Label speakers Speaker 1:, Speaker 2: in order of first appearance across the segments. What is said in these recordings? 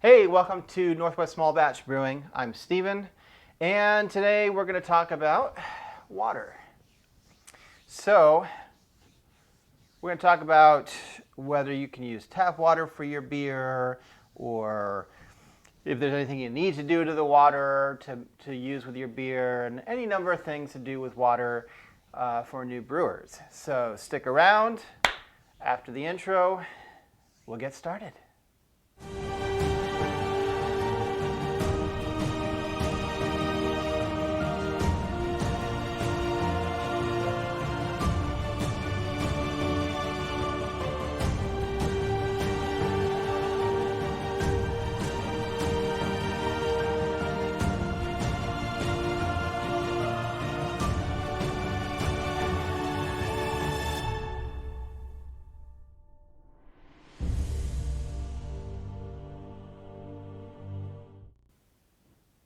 Speaker 1: Hey, welcome to Northwest Small Batch Brewing. I'm Steven, and today we're going to talk about water. So, we're going to talk about whether you can use tap water for your beer, or if there's anything you need to do to the water to use with your beer, and any number of things to do with water for new brewers. So, stick around. After the intro, we'll get started.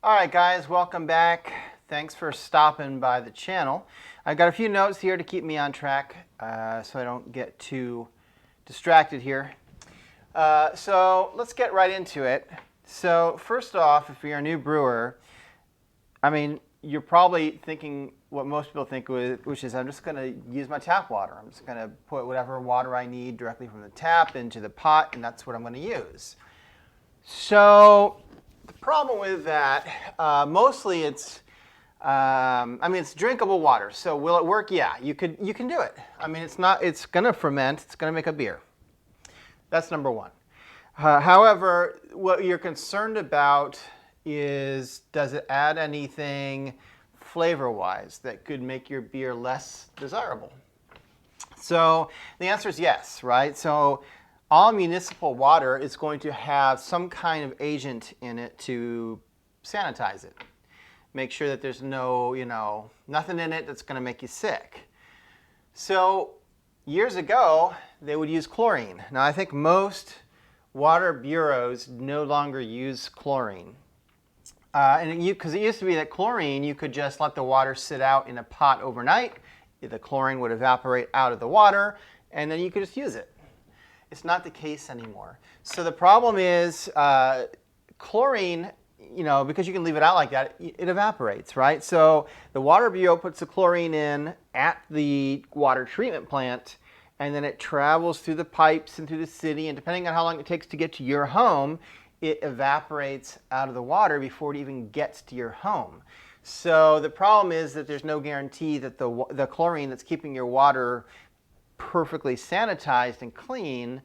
Speaker 1: All right, guys, welcome back. Thanks for stopping by the channel. I've got a few notes here to keep me on track so I don't get too distracted here. So let's get right into it. So first off, if you're a new brewer, I mean, you're probably thinking what most people think, which is I'm just going to use my tap water. I'm just going to put whatever water I need directly from the tap into the pot, and that's what I'm going to use. So the problem with that, mostly it's, it's drinkable water. So will it work? Yeah, you can do it. I mean, it's going to ferment. It's going to make a beer. That's number one. However, what you're concerned about is, does it add anything flavor-wise that could make your beer less desirable? So the answer is yes, right? So all municipal water is going to have some kind of agent in it to sanitize it. Make sure that there's nothing in it that's going to make you sick. So years ago, they would use chlorine. Now, I think most water bureaus no longer use chlorine. Because it used to be that chlorine, you could just let the water sit out in a pot overnight. The chlorine would evaporate out of the water, and then you could just use it. It's not the case anymore. So the problem is chlorine, because you can leave it out like that, it evaporates, right? So the Water Bureau puts the chlorine in at the water treatment plant, and then it travels through the pipes and through the city, and depending on how long it takes to get to your home, it evaporates out of the water before it even gets to your home. So the problem is that there's no guarantee that the chlorine that's keeping your water perfectly sanitized and clean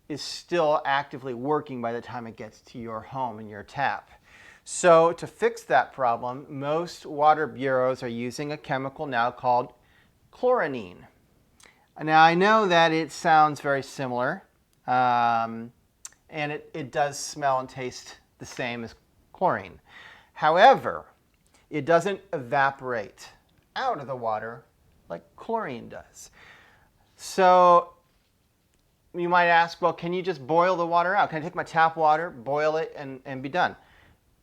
Speaker 1: is still actively working by the time it gets to your home and your tap. So to fix that problem, most water bureaus are using a chemical now called chlorinine. Now I know that it sounds very similar, and it does smell and taste the same as chlorine. However, it doesn't evaporate out of the water like chlorine does. So you might ask, well, can you just boil the water out? Can I take my tap water, boil it, and be done?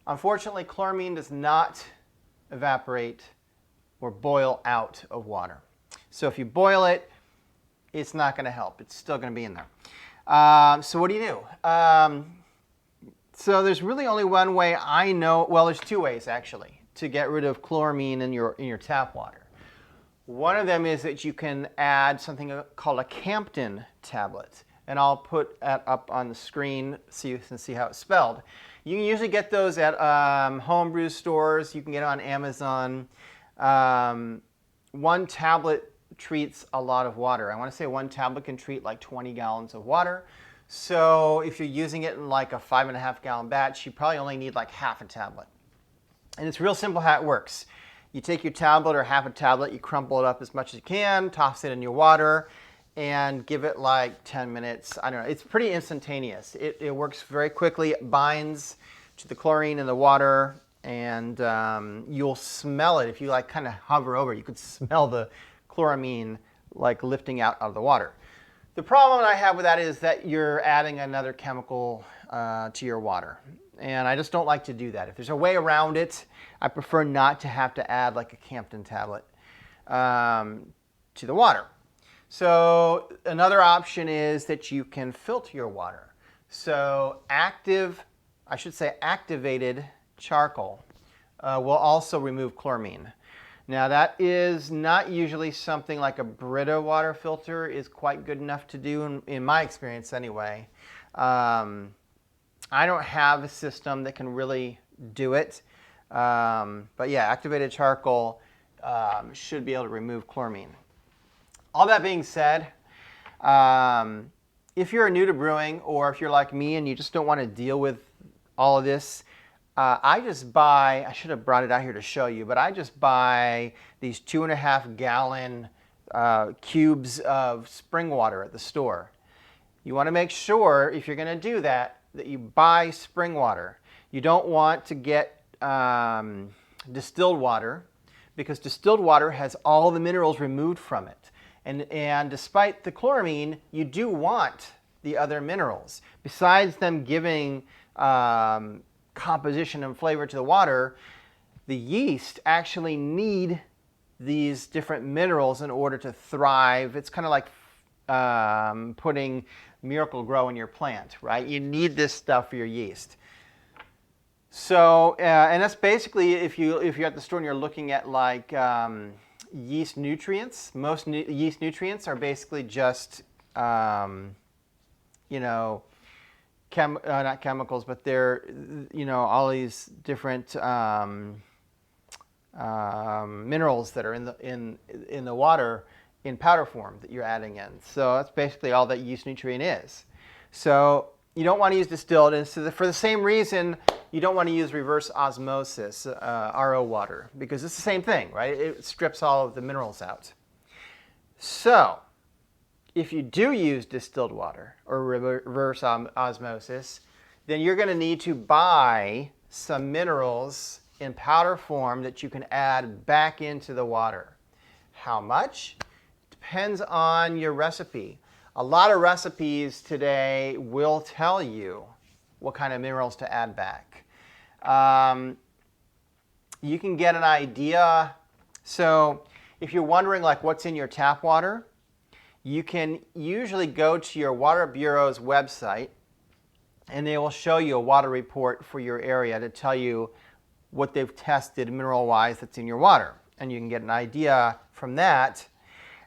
Speaker 1: Unfortunately, chloramine does not evaporate or boil out of water. So if you boil it, it's not going to help. It's still going to be in there. So what do you do? So there's really only one way I know. Well, there's two ways, actually, to get rid of chloramine in your tap water. One of them is that you can add something called a Campden Tablet. And I'll put that up on the screen so you can see how it's spelled. You can usually get those at homebrew stores. You can get it on Amazon. One tablet treats a lot of water. I want to say one tablet can treat like 20 gallons of water. So if you're using it in like a 5.5 gallon batch, you probably only need like half a tablet. And it's real simple how it works. You take your tablet or half a tablet, you crumple it up as much as you can, toss it in your water, and give it like 10 minutes. I don't know. It's pretty instantaneous. It works very quickly. It binds to the chlorine in the water, and you'll smell it. If you like kind of hover over, you could smell the chloramine like lifting out of the water. The problem I have with that is that you're adding another chemical to your water. And I just don't like to do that. If there's a way around it, I prefer not to have to add like a Campden tablet to the water. So another option is that you can filter your water. So active I should say activated charcoal will also remove chloramine. Now that is not usually something like a Brita water filter is quite good enough to do in my experience anyway. I don't have a system that can really do it. But yeah, activated charcoal should be able to remove chloramine. All that being said, if you're new to brewing or if you're like me and you just don't want to deal with all of this, I just buy, I should have brought it out here to show you, but I just buy these 2.5 gallon cubes of spring water at the store. You want to make sure, if you're going to do that, that you buy spring water. You don't want to get distilled water, because distilled water has all the minerals removed from it. And despite the chloramine, you do want the other minerals. Besides them giving composition and flavor to the water, the yeast actually need these different minerals in order to thrive. It's kind of like putting Miracle-Gro in your plant, right? You need this stuff for your yeast. So, and that's basically, if you're at the store and you're looking at like yeast nutrients, most yeast nutrients are basically just, you know, not chemicals, but they're, you know, all these different minerals that are in the water in powder form that you're adding in. So that's basically all that yeast nutrient is. So you don't want to use distilled, and so for the same reason, you don't want to use reverse osmosis, RO water, because it's the same thing, right? It strips all of the minerals out. So if you do use distilled water or reverse osmosis, then you're going to need to buy some minerals in powder form that you can add back into the water. How much? Depends on your recipe. A lot of recipes today will tell you what kind of minerals to add back. You can get an idea. So if you're wondering like what's in your tap water, you can usually go to your Water Bureau's website and they will show you a water report for your area to tell you what they've tested mineral-wise that's in your water. And you can get an idea from that.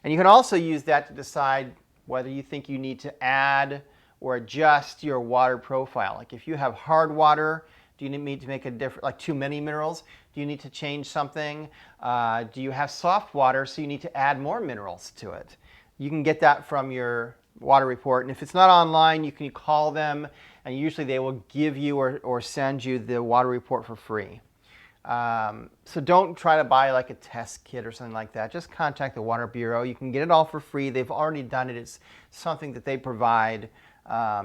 Speaker 1: And you can also use that to decide whether you think you need to add or adjust your water profile. Like if you have hard water, do you need to make a different, like too many minerals? Do you need to change something? Do you have soft water, so you need to add more minerals to it? You can get that from your water report. And if it's not online, you can call them, and usually they will give you or send you the water report for free. So don't try to buy like a test kit or something like that. Just contact the Water Bureau. You can get it all for free. They've already done it. It's something that they provide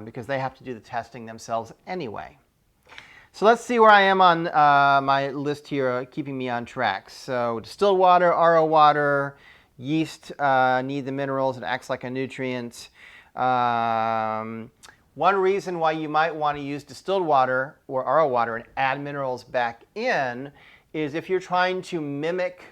Speaker 1: because they have to do the testing themselves anyway. So let's see where I am on my list here, keeping me on track. So distilled water, RO water, yeast need the minerals. It acts like a nutrient. One reason why you might want to use distilled water or RO water and add minerals back in is if you're trying to mimic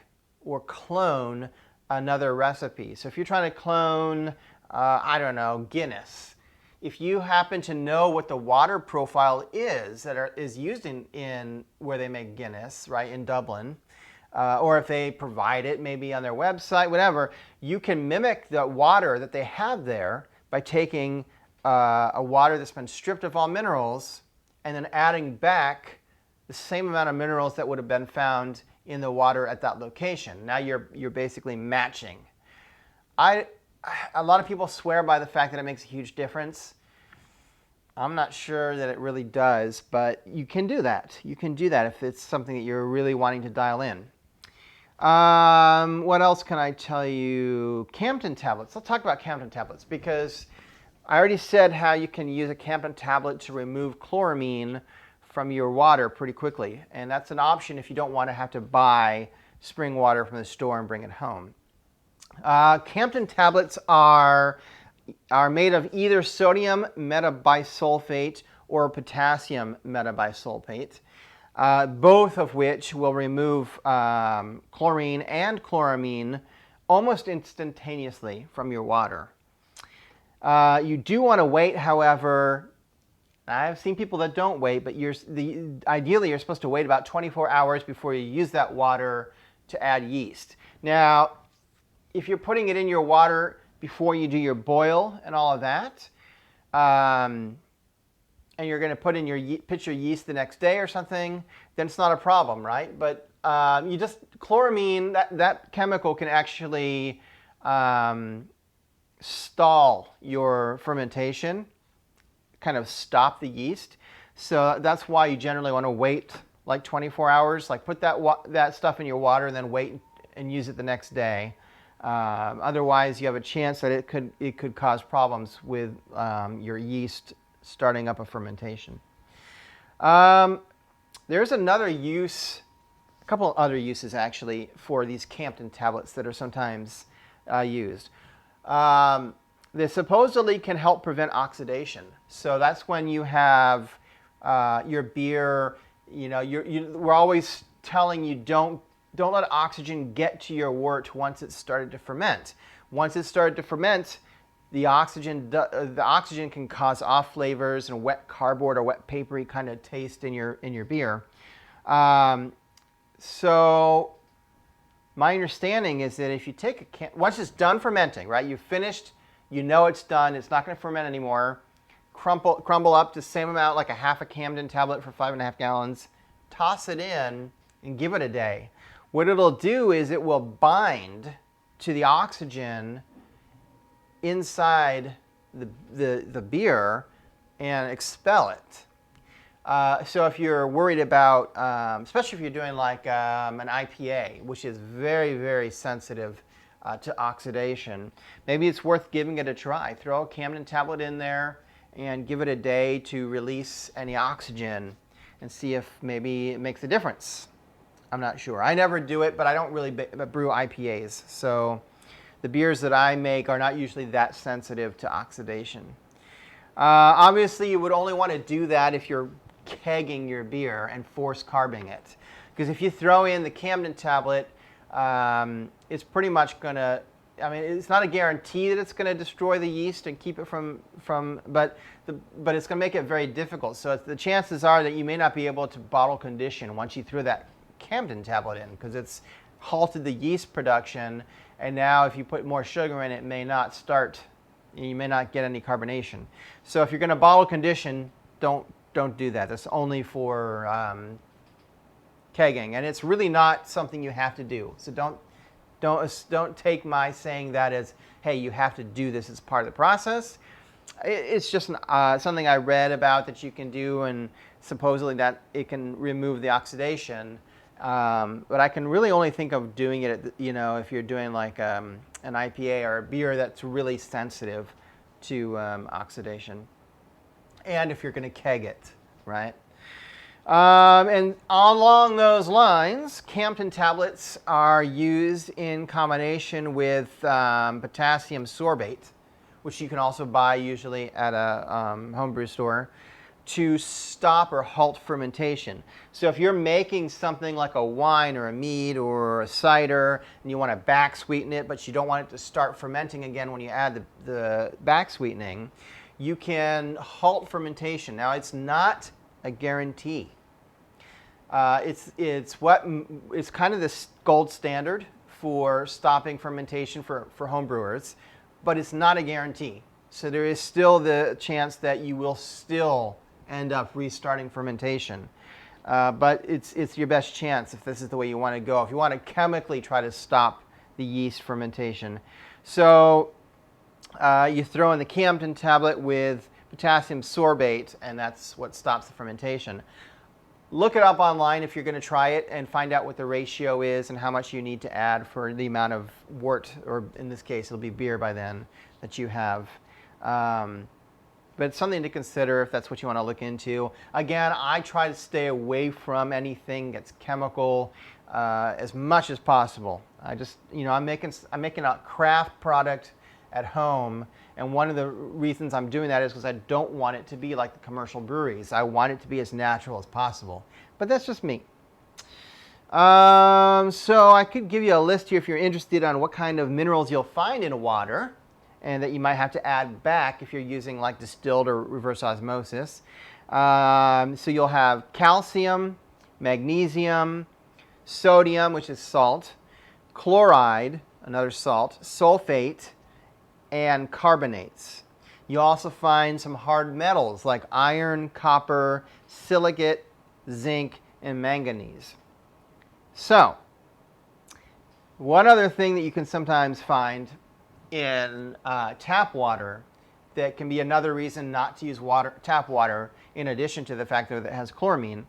Speaker 1: or clone another recipe. So if you're trying to clone, I don't know, Guinness, if you happen to know what the water profile is that is used in where they make Guinness, right, in Dublin, or if they provide it maybe on their website, whatever, you can mimic the water that they have there by taking a water that's been stripped of all minerals and then adding back the same amount of minerals that would have been found in the water at that location. Now you're basically matching. A lot of people swear by the fact that it makes a huge difference. I'm not sure that it really does, but you can do that. You can do that if it's something that you're really wanting to dial in. What else can I tell you? Campden Tablets. Let's talk about Campden Tablets because I already said how you can use a Campden tablet to remove chloramine from your water pretty quickly. And that's an option if you don't want to have to buy spring water from the store and bring it home. Campden tablets are made of either sodium metabisulfate or potassium metabisulfate, both of which will remove chlorine and chloramine almost instantaneously from your water. You do want to wait, however, I've seen people that don't wait, but ideally you're supposed to wait about 24 hours before you use that water to add yeast. Now, if you're putting it in your water before you do your boil and all of that, and you're going to put in pitch your yeast the next day or something, then it's not a problem, right? But chloramine, that chemical can actually stall your fermentation, kind of stop the yeast. So that's why you generally want to wait like 24 hours, like put that stuff in your water and then wait and use it the next day. Otherwise, you have a chance that it could cause problems with your yeast starting up a fermentation. There's another use, a couple of other uses actually for these Campden tablets that are sometimes used. They supposedly can help prevent oxidation. So that's when you have your beer, we're always telling you don't let oxygen get to your wort once it's started to ferment. Once it's started to ferment, the oxygen can cause off flavors and wet cardboard or wet papery kind of taste in your beer. So my understanding is that if you take once it's done fermenting, right, you've finished, you know it's done, it's not going to ferment anymore, crumble up the same amount, like a half a Campden tablet for 5.5 gallons, toss it in and give it a day. What it'll do is it will bind to the oxygen inside the beer and expel it. So if you're worried about, especially if you're doing like an IPA, which is very, very sensitive to oxidation, maybe it's worth giving it a try. Throw a Campden tablet in there and give it a day to release any oxygen and see if maybe it makes a difference. I'm not sure. I never do it, but I don't really brew IPAs. So the beers that I make are not usually that sensitive to oxidation. Obviously, you would only want to do that if you're kegging your beer and force carbing it. Because if you throw in the Campden tablet, it's pretty much going to, it's not a guarantee that it's going to destroy the yeast and keep it but it's going to make it very difficult. So the chances are that you may not be able to bottle condition once you throw that Campden tablet in, because it's halted the yeast production, and now if you put more sugar in, it may not start, you may not get any carbonation. So if you're going to bottle condition, don't do that. That's only for kegging, and it's really not something you have to do. So don't take my saying that as, hey, you have to do this as part of the process. It's just something I read about that you can do, and supposedly that it can remove the oxidation. But I can really only think of doing it, if you're doing like an IPA or a beer that's really sensitive to oxidation, and if you're going to keg it, right? And along those lines, Campden tablets are used in combination with potassium sorbate, which you can also buy usually at a homebrew store, to stop or halt fermentation. So if you're making something like a wine or a mead or a cider and you want to back sweeten it, but you don't want it to start fermenting again when you add the back sweetening, you can halt fermentation. Now, it's not a guarantee. It's kind of the gold standard for stopping fermentation for homebrewers, but it's not a guarantee. So there is still the chance that you will still end up restarting fermentation. But it's your best chance if this is the way you want to go, if you want to chemically try to stop the yeast fermentation. So you throw in the Campden tablet with potassium sorbate, and that's what stops the fermentation. Look it up online if you're going to try it and find out what the ratio is and how much you need to add for the amount of wort, or in this case, it'll be beer by then, that you have. But it's something to consider if that's what you want to look into. Again, I try to stay away from anything that's chemical as much as possible. I'm making a craft product at home, and one of the reasons I'm doing that is because I don't want it to be like the commercial breweries. I want it to be as natural as possible. But that's just me. So I could give you a list here if you're interested on what kind of minerals you'll find in water, and that you might have to add back if you're using like distilled or reverse osmosis. So you'll have calcium, magnesium, sodium, which is salt, chloride, another salt, sulfate, and carbonates. You also find some hard metals like iron, copper, silicate, zinc, and manganese. So, one other thing that you can sometimes find in tap water that can be another reason not to use tap water, in addition to the fact that it has chloramine,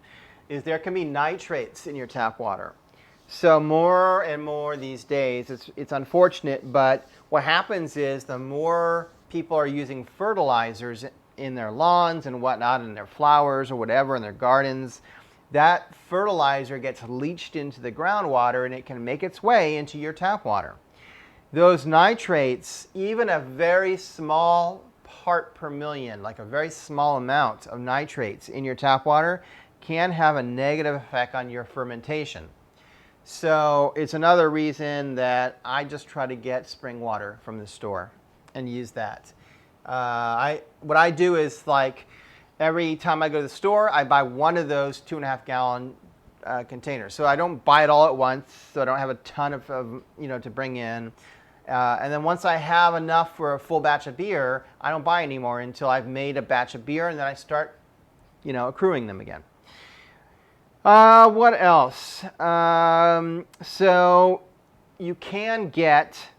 Speaker 1: is there can be nitrates in your tap water. So more and more these days, it's unfortunate, but what happens is the more people are using fertilizers in their lawns and whatnot, in their flowers or whatever, in their gardens, that fertilizer gets leached into the groundwater and it can make its way into your tap water. Those nitrates, even a very small part per million, like a very small amount of nitrates in your tap water, can have a negative effect on your fermentation. So it's another reason that I just try to get spring water from the store and use that. What I do is, like, every time I go to the store, I buy one of those 2.5 gallon containers. So I don't buy it all at once, so I don't have a ton of to bring in. And then once I have enough for a full batch of beer, I don't buy anymore until I've made a batch of beer, and then I start, accruing them again. What else? So you can get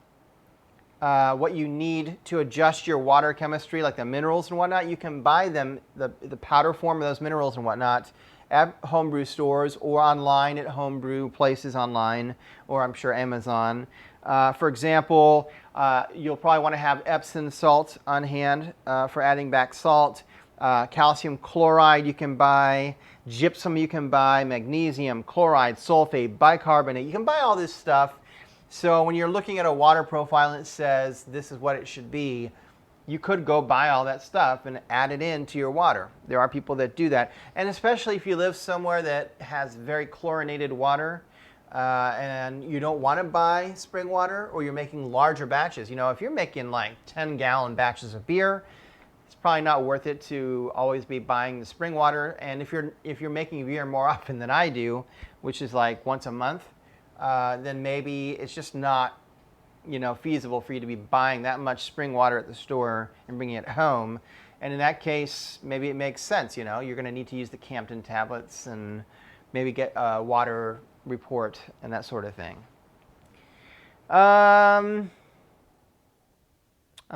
Speaker 1: what you need to adjust your water chemistry, like the minerals and whatnot. You can buy them, the powder form of those minerals and whatnot, at homebrew stores or online at homebrew places online, or I'm sure Amazon. For example, you'll probably want to have Epsom salt on hand for adding back salt. Calcium chloride you can buy, gypsum you can buy, magnesium, chloride, sulfate, bicarbonate. You can buy all this stuff. So when you're looking at a water profile and it says this is what it should be, you could go buy all that stuff and add it into your water. There are people that do that. And especially if you live somewhere that has very chlorinated water, and you don't want to buy spring water, or you're making larger batches. If you're making like 10-gallon batches of beer, it's probably not worth it to always be buying the spring water. And if you're making beer more often than I do, which is like once a month, then maybe it's just not feasible for you to be buying that much spring water at the store and bringing it home. And in that case, maybe it makes sense. You're going to need to use the Campden Tablets and maybe get a water report and that sort of thing. I'm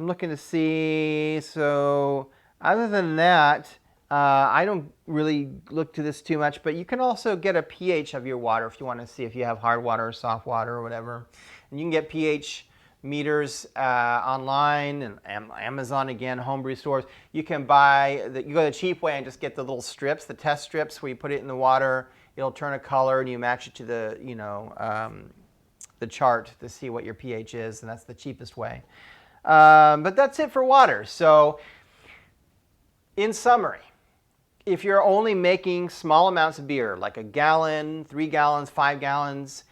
Speaker 1: looking to see. So other than that, I don't really look to this too much, but you can also get a pH of your water if you want to see if you have hard water or soft water or whatever. And you can get pH meters online and Amazon, again, homebrew stores. You can buy, you go the cheap way and just get the little strips, the test strips, where you put it in the water. It'll turn a color and you match it to the chart to see what your pH is, and that's the cheapest way. But that's it for water. So in summary, if you're only making small amounts of beer, like a gallon, 3 gallons, 5 gallons,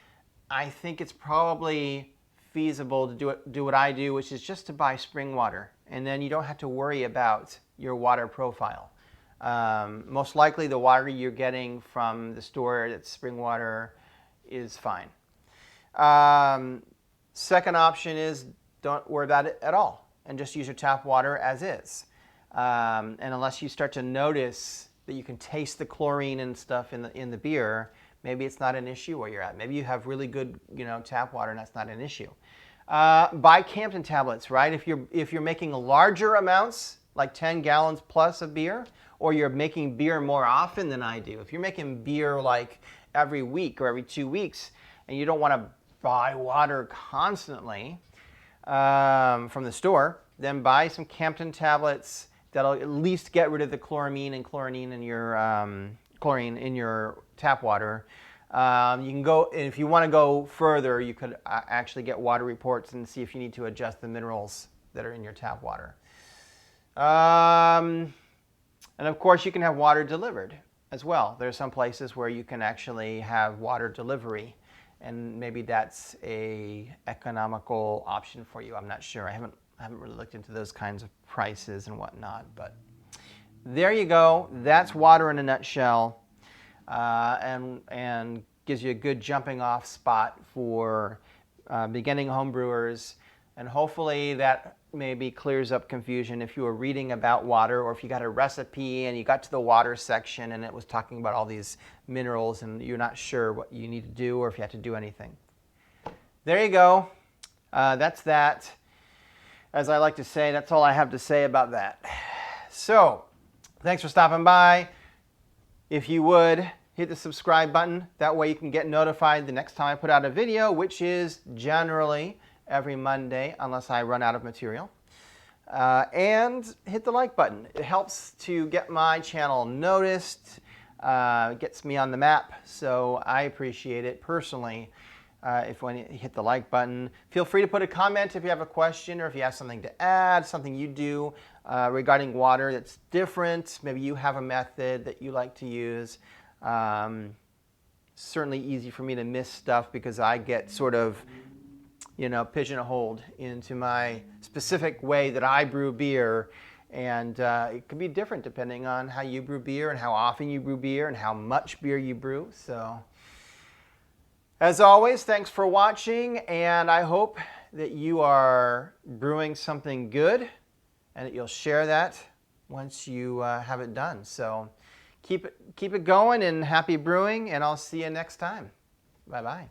Speaker 1: I think it's probably feasible to do what I do, which is just to buy spring water. And then you don't have to worry about your water profile. Most likely the water you're getting from the store that's spring water is fine. Second option is don't worry about it at all and just use your tap water as is. And unless you start to notice that you can taste the chlorine and stuff in the beer, maybe it's not an issue where you're at. Maybe you have really good tap water and that's not an issue. Buy Campden Tablets, right? If you're making larger amounts, like 10 gallons plus of beer, or you're making beer more often than I do. If you're making beer like every week or every 2 weeks, and you don't want to buy water constantly from the store, then buy some Campden Tablets that'll at least get rid of the chloramine and chlorine in your tap water. You can go, and if you want to go further, you could actually get water reports and see if you need to adjust the minerals that are in your tap water. And of course, you can have water delivered as well. There are some places where you can actually have water delivery, and maybe that's a economical option for you. I'm not sure. I haven't really looked into those kinds of prices and whatnot, but there you go. That's water in a nutshell, and gives you a good jumping off spot for beginning homebrewers. And hopefully that maybe clears up confusion if you were reading about water, or if you got a recipe and you got to the water section and it was talking about all these minerals and you're not sure what you need to do or if you have to do anything. There you go. That's that. As I like to say, that's all I have to say about that. So, thanks for stopping by. If you would, hit the subscribe button. That way you can get notified the next time I put out a video, which is generally every Monday, unless I run out of material. And hit the like button. It helps to get my channel noticed, gets me on the map, so I appreciate it personally. If when you hit the like button, feel free to put a comment if you have a question or if you have something to add, something you do regarding water that's different. Maybe you have a method that you like to use. Certainly easy for me to miss stuff because I get sort of, pigeonholed into my specific way that I brew beer. And it can be different depending on how you brew beer and how often you brew beer and how much beer you brew. So, as always, thanks for watching, and I hope that you are brewing something good and that you'll share that once you have it done. So keep it going and happy brewing, and I'll see you next time. Bye-bye.